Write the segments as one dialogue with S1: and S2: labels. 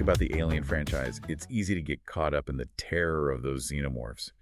S1: about the Alien franchise, it's easy to get caught up in the terror of those xenomorphs.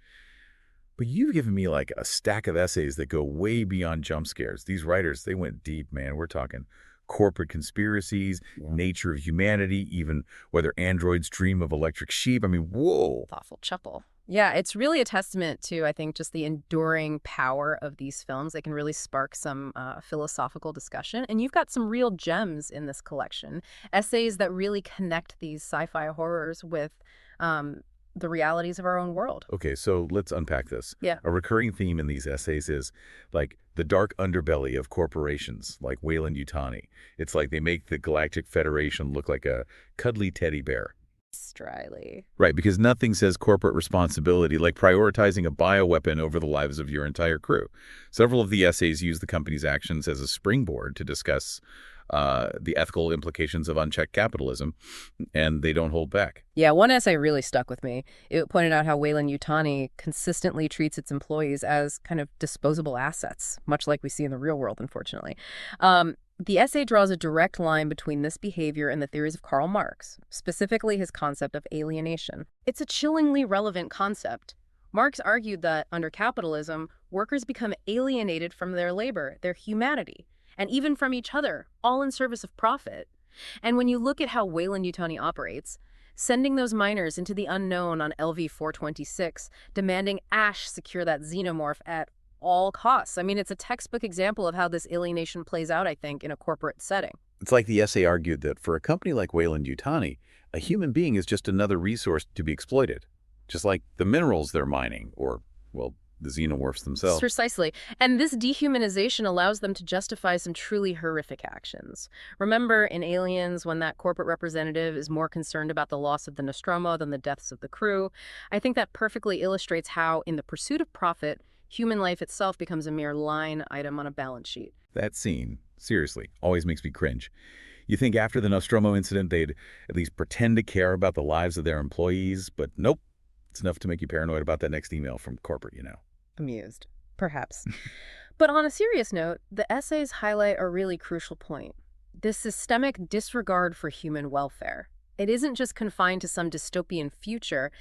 S1: But you've given me like a stack of essays that go way beyond jump scares. These writers, they went deep, man. We're talking corporate conspiracies, nature of humanity, even whether androids dream of electric sheep. I mean, whoa.
S2: Thoughtful chuckle. Yeah, it's really a testament to, I think, just the enduring power of these films. They can really spark some philosophical discussion. And you've got some real gems in this collection, essays that really connect these sci-fi horrors with the realities of our own world.
S1: Okay, so let's unpack this.
S2: Yeah.
S1: A recurring theme in these essays is like the dark underbelly of corporations like Weyland-Yutani. It's like they make the Galactic Federation look like a cuddly teddy bear.
S2: Dryly.
S1: Right, because nothing says corporate responsibility like prioritizing a bioweapon over the lives of your entire crew. Several of the essays use the company's actions as a springboard to discuss the ethical implications of unchecked capitalism, and they don't hold back.
S2: Yeah, one essay really stuck with me. It pointed out how Weyland-Yutani consistently treats its employees as kind of disposable assets, much like we see in the real world, unfortunately. The essay draws a direct line between this behavior and the theories of Karl Marx, specifically his concept of alienation. It's a chillingly relevant concept. Marx argued that under capitalism, workers become alienated from their labor, their humanity, and even from each other, all in service of profit. And when you look at how Weyland-Yutani operates, sending those miners into the unknown on LV-426, demanding Ash secure that xenomorph at all costs. I mean, it's a textbook example of how this alienation plays out, I think, in a corporate setting.
S1: It's like the essay argued that for a company like Weyland-Yutani, a human being is just another resource to be exploited, just like the minerals they're mining or, well, the xenomorphs themselves.
S2: Precisely. And this dehumanization allows them to justify some truly horrific actions. Remember in Aliens when that corporate representative is more concerned about the loss of the Nostromo than the deaths of the crew? I think that perfectly illustrates how, in the pursuit of profit, human life itself becomes a mere line item on a balance sheet.
S1: That scene, seriously, always makes me cringe. You think after the Nostromo incident they'd at least pretend to care about the lives of their employees, but nope. It's enough to make you paranoid about that next email from corporate, you know.
S2: Amused, perhaps. But on a serious note, the essays highlight a really crucial point. This systemic disregard for human welfare. It isn't just confined to some dystopian future.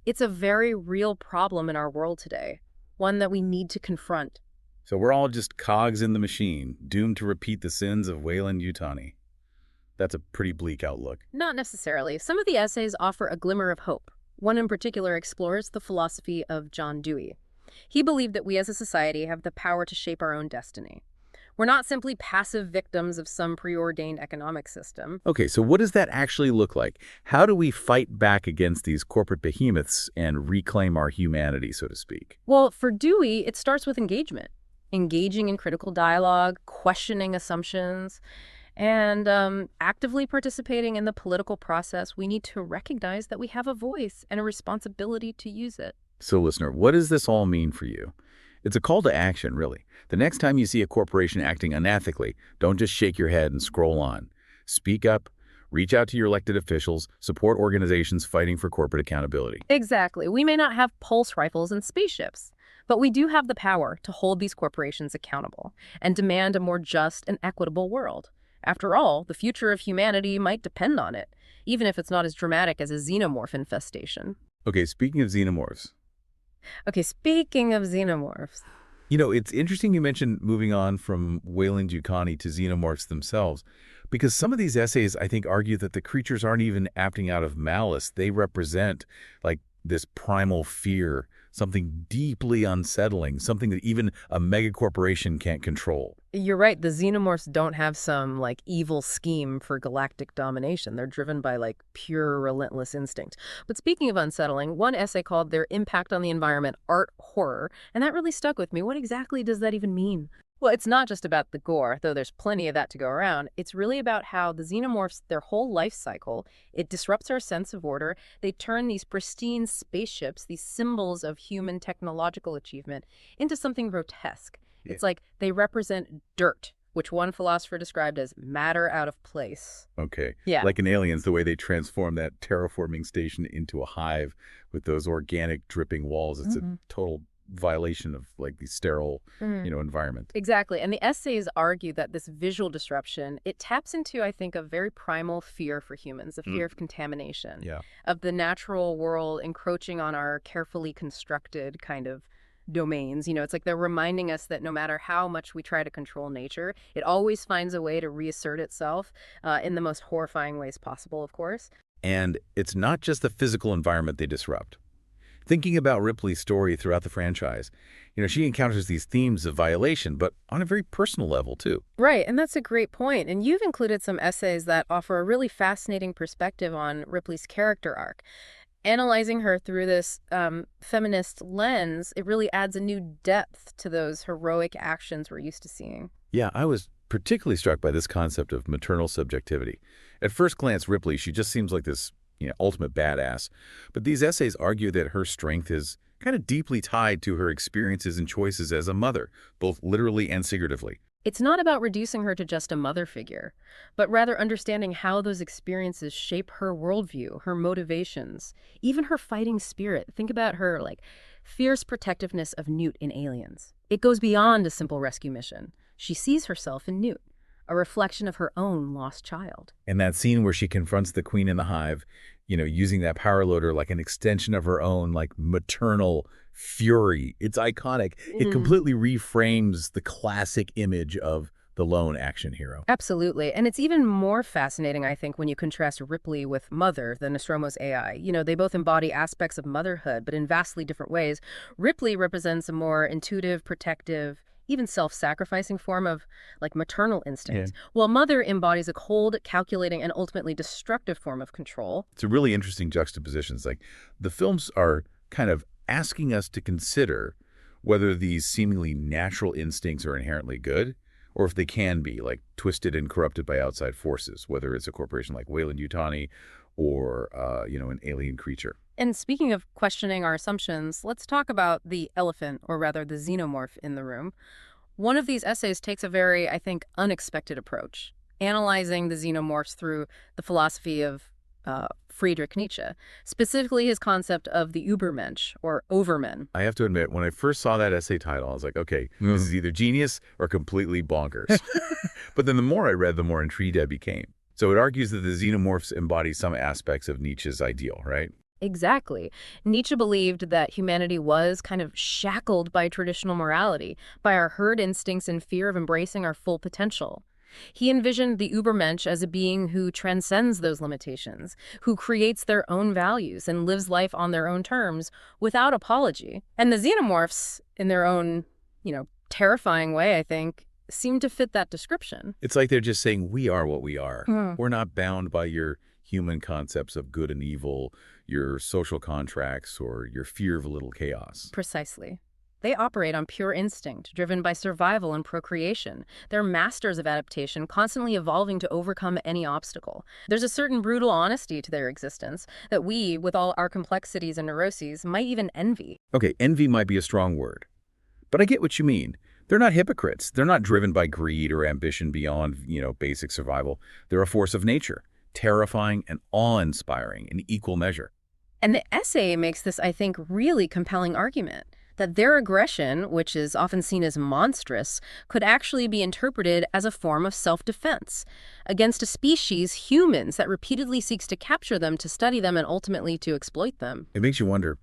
S2: It's a very real problem in our world today, one that we need to confront.
S1: So we're all just cogs in the machine, doomed to repeat the sins of Weyland-Yutani. That's a pretty bleak outlook.
S2: Not necessarily. Some of the essays offer a glimmer of hope. One in particular explores the philosophy of John Dewey. He believed that we as a society have the power to shape our own destiny. We're not simply passive victims of some preordained economic system.
S1: Okay, so what does that actually look like? How do we fight back against these corporate behemoths and reclaim our humanity, so to speak?
S2: Well, for Dewey, it starts with engagement. Engaging in critical dialogue, questioning assumptions, and actively participating in the political process. We need to recognize that we have a voice and a responsibility to use it.
S1: So, listener, what does this all mean for you? It's a call to action, really. The next time you see a corporation acting unethically, don't just shake your head and scroll on. Speak up, reach out to your elected officials, support organizations fighting for corporate accountability.
S2: Exactly. We may not have pulse rifles and spaceships, but we do have the power to hold these corporations accountable and demand a more just and equitable world. After all, the future of humanity might depend on it, even if it's not as dramatic as a xenomorph infestation.
S1: Okay, speaking of xenomorphs. You know, it's interesting you mentioned moving on from Weyland-Yutani to xenomorphs themselves, because some of these essays, I think, argue that the creatures aren't even acting out of malice. They represent, like, this primal fear, something deeply unsettling, something that even a megacorporation can't control.
S2: You're right. The xenomorphs don't have some, like, evil scheme for galactic domination. They're driven by, like, pure, relentless instinct. But speaking of unsettling, one essay called Their Impact on the Environment, Art Horror, and that really stuck with me. What exactly does that even mean? Well, it's not just about the gore, though there's plenty of that to go around. It's really about how the xenomorphs, their whole life cycle, it disrupts our sense of order. They turn these pristine spaceships, these symbols of human technological achievement, into something grotesque. Yeah. It's like they represent dirt, which one philosopher described as matter out of place.
S1: Okay.
S2: Yeah.
S1: Like in Aliens, the way they transform that terraforming station into a hive with those organic dripping walls. It's a total violation of like the sterile, environment.
S2: Exactly. And the essays argue that this visual disruption, it taps into, I think, a very primal fear for humans, the fear of contamination,
S1: Yeah.
S2: of the natural world encroaching on our carefully constructed kind of domains. It's like they're reminding us that no matter how much we try to control nature, it always finds a way to reassert itself in the most horrifying ways possible, of course.
S1: And it's not just the physical environment they disrupt. Thinking about Ripley's story throughout the franchise, she encounters these themes of violation, but on a very personal level, too.
S2: Right, and that's a great point. And you've included some essays that offer a really fascinating perspective on Ripley's character arc. Analyzing her through this feminist lens, it really adds a new depth to those heroic actions we're used to seeing.
S1: Yeah, I was particularly struck by this concept of maternal subjectivity. At first glance, Ripley, she just seems like this ultimate badass. But these essays argue that her strength is kind of deeply tied to her experiences and choices as a mother, both literally and figuratively.
S2: It's not about reducing her to just a mother figure, but rather understanding how those experiences shape her worldview, her motivations, even her fighting spirit. Think about her, like, fierce protectiveness of Newt in Aliens. It goes beyond a simple rescue mission. She sees herself in Newt, a reflection of her own lost child.
S1: And that scene where she confronts the queen in the hive, using that power loader like an extension of her own, like, maternal fury. It's iconic. It completely reframes the classic image of the lone action hero.
S2: Absolutely. And it's even more fascinating, I think, when you contrast Ripley with Mother, the Nostromo's AI. They both embody aspects of motherhood, but in vastly different ways. Ripley represents a more intuitive, protective, even self-sacrificing form of, like, maternal instinct, while Mother embodies a cold, calculating, and ultimately destructive form of control.
S1: It's a really interesting juxtaposition. It's like the films are kind of asking us to consider whether these seemingly natural instincts are inherently good, or if they can be, like, twisted and corrupted by outside forces, whether it's a corporation like Weyland-Yutani or, an alien creature.
S2: And speaking of questioning our assumptions, let's talk about the elephant, or rather the xenomorph in the room. One of these essays takes a very, I think, unexpected approach, analyzing the xenomorphs through the philosophy of Friedrich Nietzsche, specifically his concept of the Übermensch, or overmen.
S1: I have to admit, when I first saw that essay title, I was like, okay, this is either genius or completely bonkers. But then the more I read, the more intrigued I became. So it argues that the xenomorphs embody some aspects of Nietzsche's ideal, right?
S2: Exactly. Nietzsche believed that humanity was kind of shackled by traditional morality, by our herd instincts and fear of embracing our full potential. He envisioned the Übermensch as a being who transcends those limitations, who creates their own values and lives life on their own terms without apology. And the xenomorphs, in their own, terrifying way, I think, seem to fit that description.
S1: It's like they're just saying, we are what we are. We're not bound by your human concepts of good and evil, your social contracts, or your fear of a little chaos.
S2: Precisely. They operate on pure instinct, driven by survival and procreation. They're masters of adaptation, constantly evolving to overcome any obstacle. There's a certain brutal honesty to their existence that we, with all our complexities and neuroses, might even envy.
S1: Okay, envy might be a strong word, but I get what you mean. They're not hypocrites. They're not driven by greed or ambition beyond, basic survival. They're a force of nature, terrifying and awe-inspiring in equal measure.
S2: And the essay makes this, I think, really compelling argument that their aggression, which is often seen as monstrous, could actually be interpreted as a form of self-defense against a species, humans, that repeatedly seeks to capture them, to study them, and ultimately to exploit them.
S1: It makes you wonder,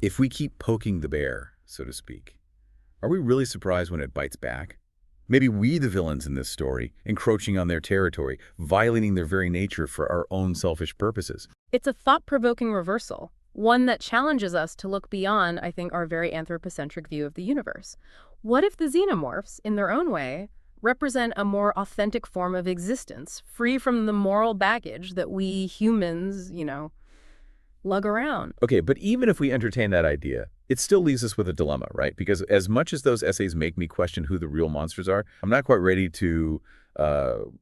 S1: if we keep poking the bear, so to speak, are we really surprised when it bites back? Maybe we the villains in this story, encroaching on their territory, violating their very nature for our own selfish purposes.
S2: It's a thought-provoking reversal, one that challenges us to look beyond, I think, our very anthropocentric view of the universe. What if the xenomorphs, in their own way, represent a more authentic form of existence, free from the moral baggage that we humans, lug around?
S1: Okay, but even if we entertain that idea, it still leaves us with a dilemma, right? Because as much as those essays make me question who the real monsters are, I'm not quite ready to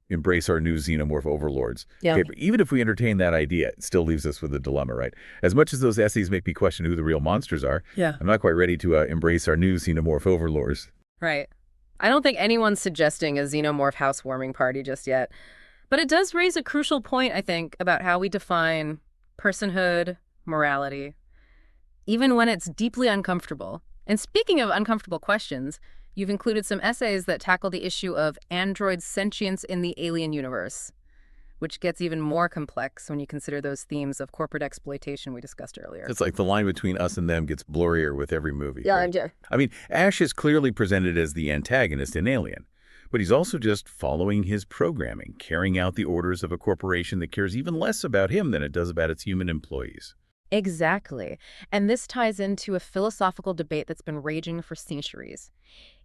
S1: embrace our new xenomorph overlords.
S2: Yeah.
S1: Okay, but even if we entertain that idea, it still leaves us with a dilemma, right? As much as those essays make me question who the real monsters are, I'm not quite ready to embrace our new xenomorph overlords.
S2: Right. I don't think anyone's suggesting a xenomorph housewarming party just yet. But it does raise a crucial point, I think, about how we define personhood, morality. even when it's deeply uncomfortable. And speaking of uncomfortable questions, you've included some essays that tackle the issue of android sentience in the alien universe, which gets even more complex when you consider those themes of corporate exploitation we discussed earlier.
S1: It's like the line between us and them gets blurrier with every movie.
S2: Yeah,
S1: right?
S2: I'm
S1: I mean, Ash is clearly presented as the antagonist in Alien, but he's also just following his programming, carrying out the orders of a corporation that cares even less about him than it does about its human employees.
S2: Exactly. And this ties into a philosophical debate that's been raging for centuries.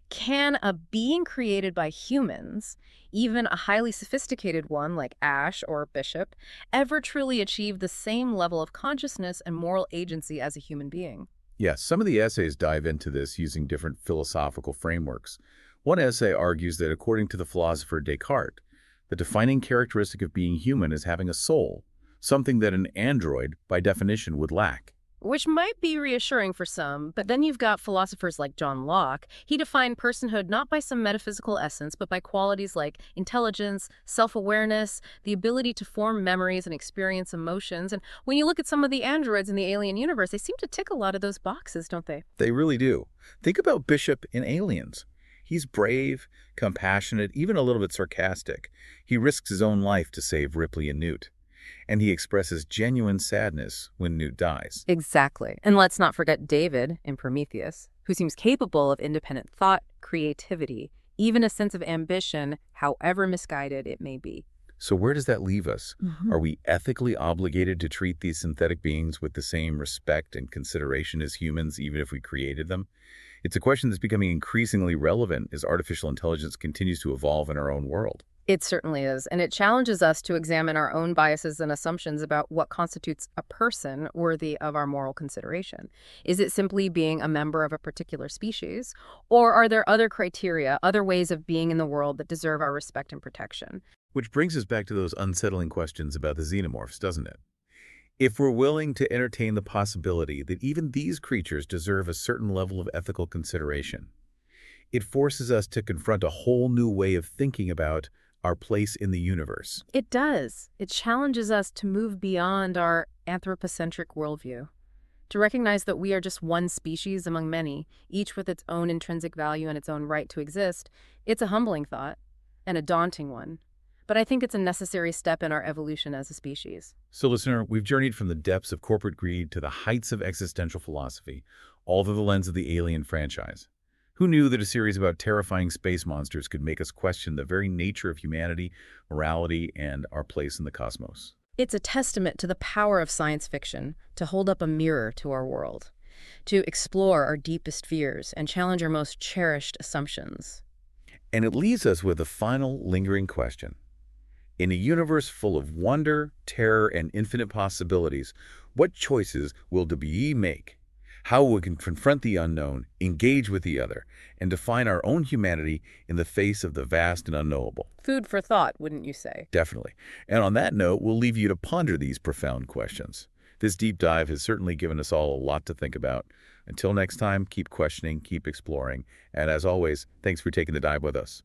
S2: Can a being created by humans, even a highly sophisticated one like Ash or Bishop, ever truly achieve the same level of consciousness and moral agency as a human being?
S1: Yes, some of the essays dive into this using different philosophical frameworks. One essay argues that according to the philosopher Descartes, the defining characteristic of being human is having a soul, something that an android, by definition, would lack.
S2: Which might be reassuring for some, but then you've got philosophers like John Locke. He defined personhood not by some metaphysical essence, but by qualities like intelligence, self-awareness, the ability to form memories and experience emotions. And when you look at some of the androids in the alien universe, they seem to tick a lot of those boxes, don't they?
S1: They really do. Think about Bishop in Aliens. He's brave, compassionate, even a little bit sarcastic. He risks his own life to save Ripley and Newt. And he expresses genuine sadness when Newt dies.
S2: Exactly. And let's not forget David in Prometheus, who seems capable of independent thought, creativity, even a sense of ambition, however misguided it may be.
S1: So where does that leave us?
S2: Mhm.
S1: Are we ethically obligated to treat these synthetic beings with the same respect and consideration as humans, even if we created them? It's a question that's becoming increasingly relevant as artificial intelligence continues to evolve in our own world.
S2: It certainly is, and it challenges us to examine our own biases and assumptions about what constitutes a person worthy of our moral consideration. Is it simply being a member of a particular species, or are there other criteria, other ways of being in the world that deserve our respect and protection?
S1: Which brings us back to those unsettling questions about the xenomorphs, doesn't it? If we're willing to entertain the possibility that even these creatures deserve a certain level of ethical consideration, it forces us to confront a whole new way of thinking about our place in the universe.
S2: It does. It challenges us to move beyond our anthropocentric worldview, to recognize that we are just one species among many, each with its own intrinsic value and its own right to exist. It's a humbling thought, and a daunting one. But I think it's a necessary step in our evolution as a species.
S1: So, listener, we've journeyed from the depths of corporate greed to the heights of existential philosophy, all through the lens of the Alien franchise. Who knew that a series about terrifying space monsters could make us question the very nature of humanity, morality, and our place in the cosmos?
S2: It's a testament to the power of science fiction to hold up a mirror to our world, to explore our deepest fears and challenge our most cherished assumptions.
S1: And it leaves us with a final lingering question. In a universe full of wonder, terror, and infinite possibilities, what choices will we make? How we can confront the unknown, engage with the other, and define our own humanity in the face of the vast and unknowable.
S2: Food for thought, wouldn't you say?
S1: Definitely. And on that note, we'll leave you to ponder these profound questions. This deep dive has certainly given us all a lot to think about. Until next time, keep questioning, keep exploring, and as always, thanks for taking the dive with us.